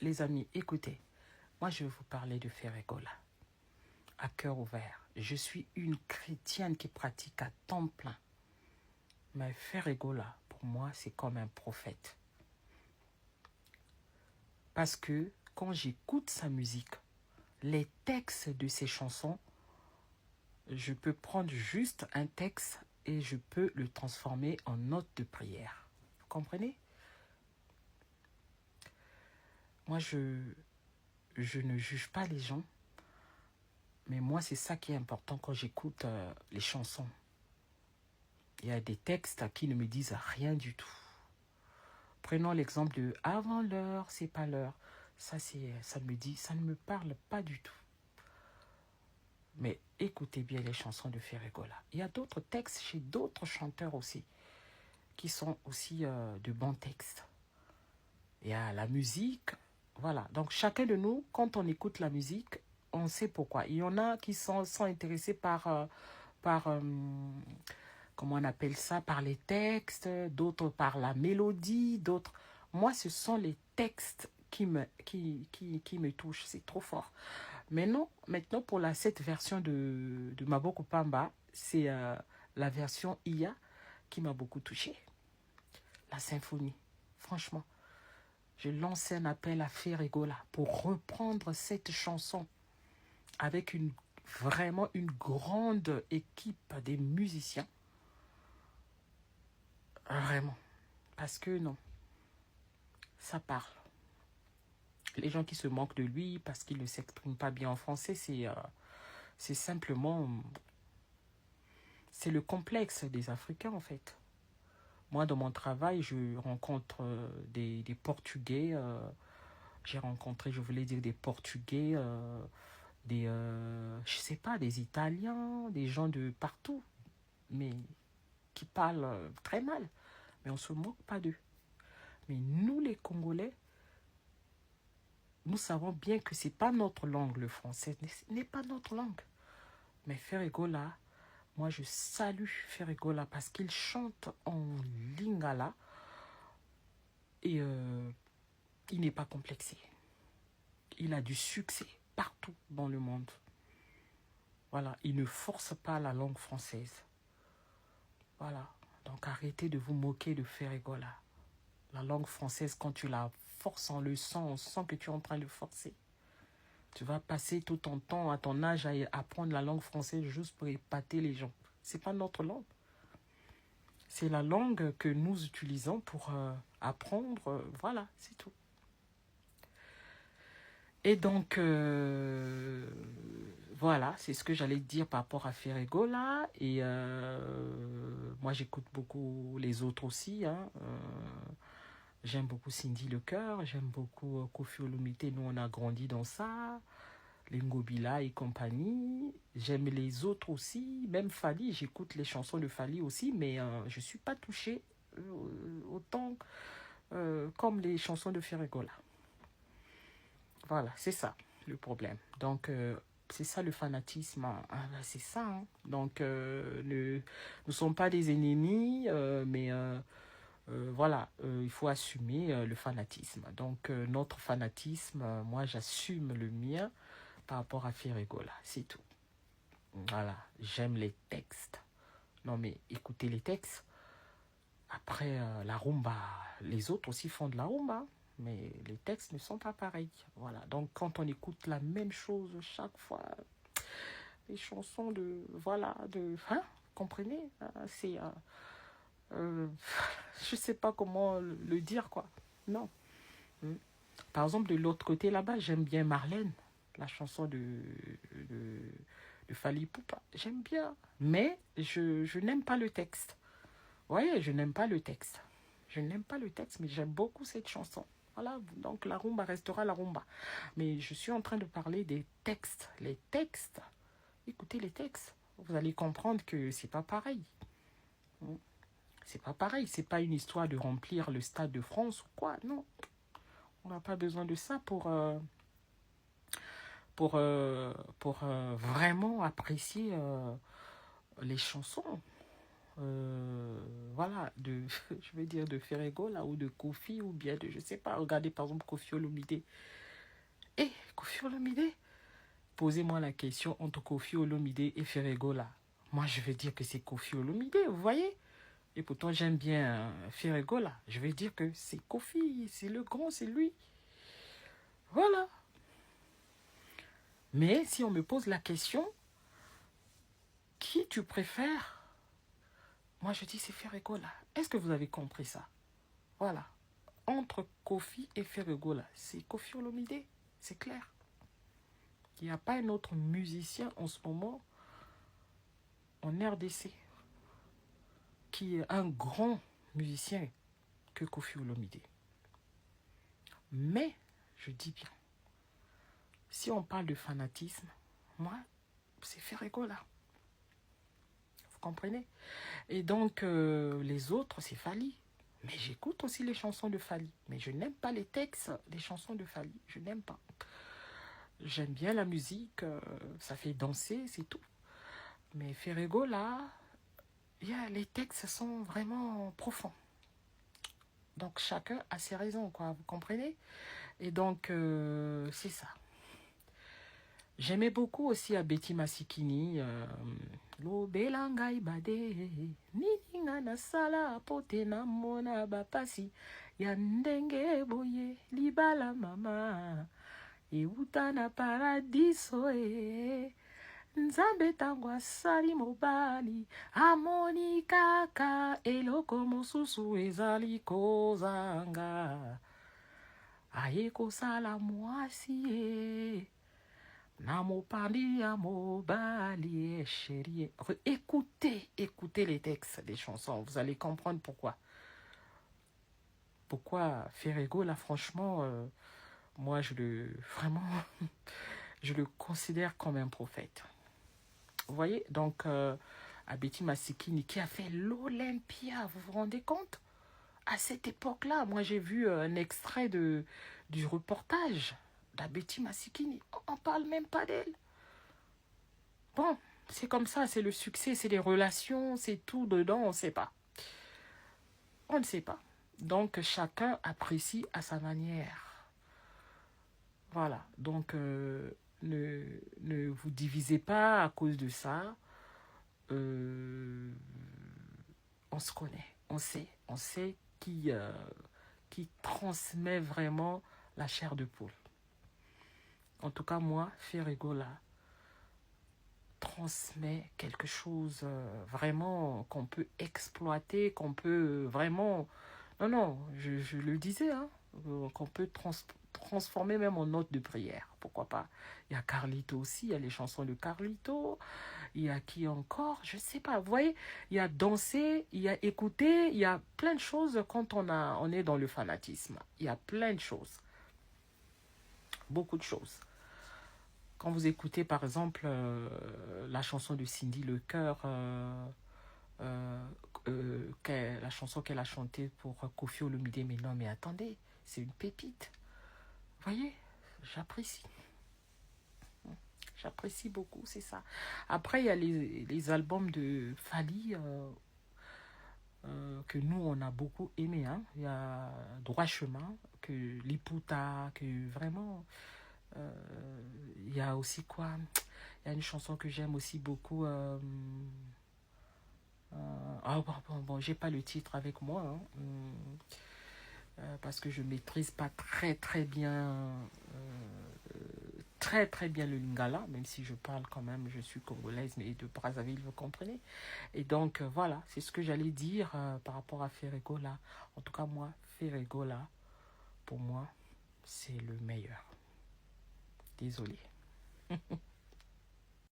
Les amis, écoutez, moi je vais vous parler de Ferregola, à cœur ouvert. Je suis une chrétienne qui pratique à temps plein. Mais Ferregola, pour moi, c'est comme un prophète. Parce que quand j'écoute sa musique, les textes de ses chansons, je peux prendre juste un texte et je peux le transformer en note de prière. Vous comprenez? Moi, je ne juge pas les gens, mais moi, c'est ça qui est important quand j'écoute les chansons. Il y a des textes qui ne me disent rien du tout. Prenons l'exemple de « avant l'heure, c'est pas l'heure ». Ça ne me parle pas du tout. Mais écoutez bien les chansons de Ferregola. Il y a d'autres textes chez d'autres chanteurs aussi, qui sont aussi de bons textes. Il y a la musique, voilà. Donc chacun de nous, quand on écoute la musique, on sait pourquoi. Il y en a qui sont intéressés par comment on appelle ça, par les textes, d'autres par la mélodie, d'autres... Moi, ce sont les textes qui me touchent, c'est trop fort. Maintenant pour cette version de Maboko Pamba, c'est la version IA qui m'a beaucoup touchée. La symphonie, franchement. Je lance un appel à Ferregola pour reprendre cette chanson avec vraiment une grande équipe des musiciens. Vraiment. Parce que non, ça parle. Les gens qui se moquent de lui parce qu'il ne s'exprime pas bien en français, c'est simplement... C'est le complexe des Africains, en fait. Moi, dans mon travail, je rencontre des Portugais. J'ai rencontré, je voulais dire, des Portugais, je sais pas, des Italiens, des gens de partout, mais qui parlent très mal. Mais on ne se moque pas d'eux. Mais nous, les Congolais, nous savons bien que ce n'est pas notre langue, le français n'est pas notre langue. Mais Ferregola, moi je salue Ferregola parce qu'il chante en lingala et il n'est pas complexé. Il a du succès partout dans le monde. Voilà, il ne force pas la langue française. Voilà, donc arrêtez de vous moquer de Ferregola. La langue française, quand tu la forces en le sent, on sent que tu es en train de forcer. Tu vas passer tout ton temps à ton âge à apprendre la langue française juste pour épater les gens. C'est pas notre langue. C'est la langue que nous utilisons pour apprendre. Voilà, c'est tout. Et donc, voilà, c'est ce que j'allais dire par rapport à Ferregola. Et moi, j'écoute beaucoup les autres aussi. J'aime beaucoup Cindy Lecœur, j'aime beaucoup Koffi Olomide, nous on a grandi dans ça, les Ngobila et compagnie. J'aime les autres aussi, même Fally, j'écoute les chansons de Fally aussi, mais je ne suis pas touchée autant comme les chansons de Ferregola. Voilà, c'est ça le problème. Donc, c'est ça le fanatisme. C'est ça. Hein. Donc, nous ne sommes pas des ennemis, mais... voilà, il faut assumer le fanatisme. Donc, notre fanatisme, moi, j'assume le mien par rapport à Ferregola, c'est tout. Voilà, j'aime les textes. Non, mais écoutez les textes. Après, la rumba, les autres aussi font de la rumba, mais les textes ne sont pas pareils. Voilà, donc quand on écoute la même chose chaque fois, les chansons de... Voilà, de... Hein, comprenez? C'est... je sais pas comment le dire, quoi. Non. Par exemple, de l'autre côté là-bas, j'aime bien Marlène, la chanson de Fally Ipupa. J'aime bien, mais je n'aime pas le texte. Oui, je n'aime pas le texte. Je n'aime pas le texte, mais j'aime beaucoup cette chanson. Voilà, donc la rumba restera la rumba. Mais je suis en train de parler des textes. Les textes, écoutez les textes. Vous allez comprendre que c'est pas pareil. C'est pas pareil, c'est pas une histoire de remplir le Stade de France ou quoi, non. On n'a pas besoin de ça pour vraiment apprécier les chansons. voilà, je vais dire de Ferrego, là, ou de Kofi, ou bien de, je sais pas, regardez par exemple Kofi Olomide. Kofi Olomide, posez-moi la question entre Kofi Olomide et Ferrego, là. Moi, je vais dire que c'est Kofi Olomide, vous voyez? Et pourtant, j'aime bien Ferrego, là. Je vais dire que c'est Kofi, c'est le grand, c'est lui. Voilà. Mais si on me pose la question, qui tu préfères? Moi, je dis c'est Ferrego, là. Est-ce que vous avez compris ça? Voilà. Entre Kofi et Ferrego, là, c'est Kofi Olomide. C'est clair. Il n'y a pas un autre musicien en ce moment en RDC qui est un grand musicien que Kofi Olomide. Mais, je dis bien, si on parle de fanatisme, moi, c'est Ferrego là. Vous comprenez? Et donc, les autres, c'est Fally. Mais j'écoute aussi les chansons de Fally. Mais je n'aime pas les textes des chansons de Fally. Je n'aime pas. J'aime bien la musique, ça fait danser, c'est tout. Mais Ferrego là, les textes sont vraiment profonds. Donc chacun a ses raisons, quoi, vous comprenez? Et donc, c'est ça. J'aimais beaucoup aussi à Betty Masikini. Lo belanga ibade, nininga na sala apote na mona bapasi, yandenge boye, libala mama, euta na paradiso nzambe tango asali mobali, amoni kaka eloko mosusu ezali kozanga. Aye kosala mwasi na mopandi ya mobali chérie. Écoutez les textes des chansons, vous allez comprendre pourquoi. Pourquoi Ferrego là, franchement, moi vraiment, je le considère comme un prophète. Vous voyez, donc à Betty Masikini qui a fait l'Olympia, vous vous rendez compte? À cette époque-là, moi j'ai vu un extrait du reportage d'Abeti Masikini. On ne parle même pas d'elle. Bon, c'est comme ça, c'est le succès, c'est les relations, c'est tout dedans, on ne sait pas. On ne sait pas. Donc chacun apprécie à sa manière. Voilà, donc ne vous divisez pas à cause de ça. On se connaît, on sait qui transmet vraiment la chair de poule. En tout cas, moi, Ferrego là, transmet quelque chose vraiment qu'on peut exploiter, qu'on peut vraiment... Non, je le disais, hein, qu'on peut transformer même en note de prière. Pourquoi pas? Il y a Carlito aussi, il y a les chansons de Carlito. Il y a qui encore? Je ne sais pas. Vous voyez, il y a danser, il y a écouter, il y a plein de choses quand on est dans le fanatisme. Il y a plein de choses. Beaucoup de choses. Quand vous écoutez, par exemple, la chanson de Cindy Lecœur, la chanson qu'elle a chantée pour Kofi Olomide, mais non, mais attendez, c'est une pépite. Vous voyez, j'apprécie. J'apprécie beaucoup, c'est ça. Après, il y a les albums de Fally que nous, on a beaucoup aimé. Hein. Il y a Droit Chemin, que Liputa, que vraiment... il y a aussi quoi? Il y a une chanson que j'aime aussi beaucoup. Bon, j'ai pas le titre avec moi. Hein. Parce que je maîtrise pas très bien le lingala, même si je parle quand même, je suis congolaise, mais de Brazzaville, vous comprenez. Et donc, voilà, c'est ce que j'allais dire par rapport à Ferrego là. En tout cas, moi, Ferrego là, pour moi, c'est le meilleur. Désolé.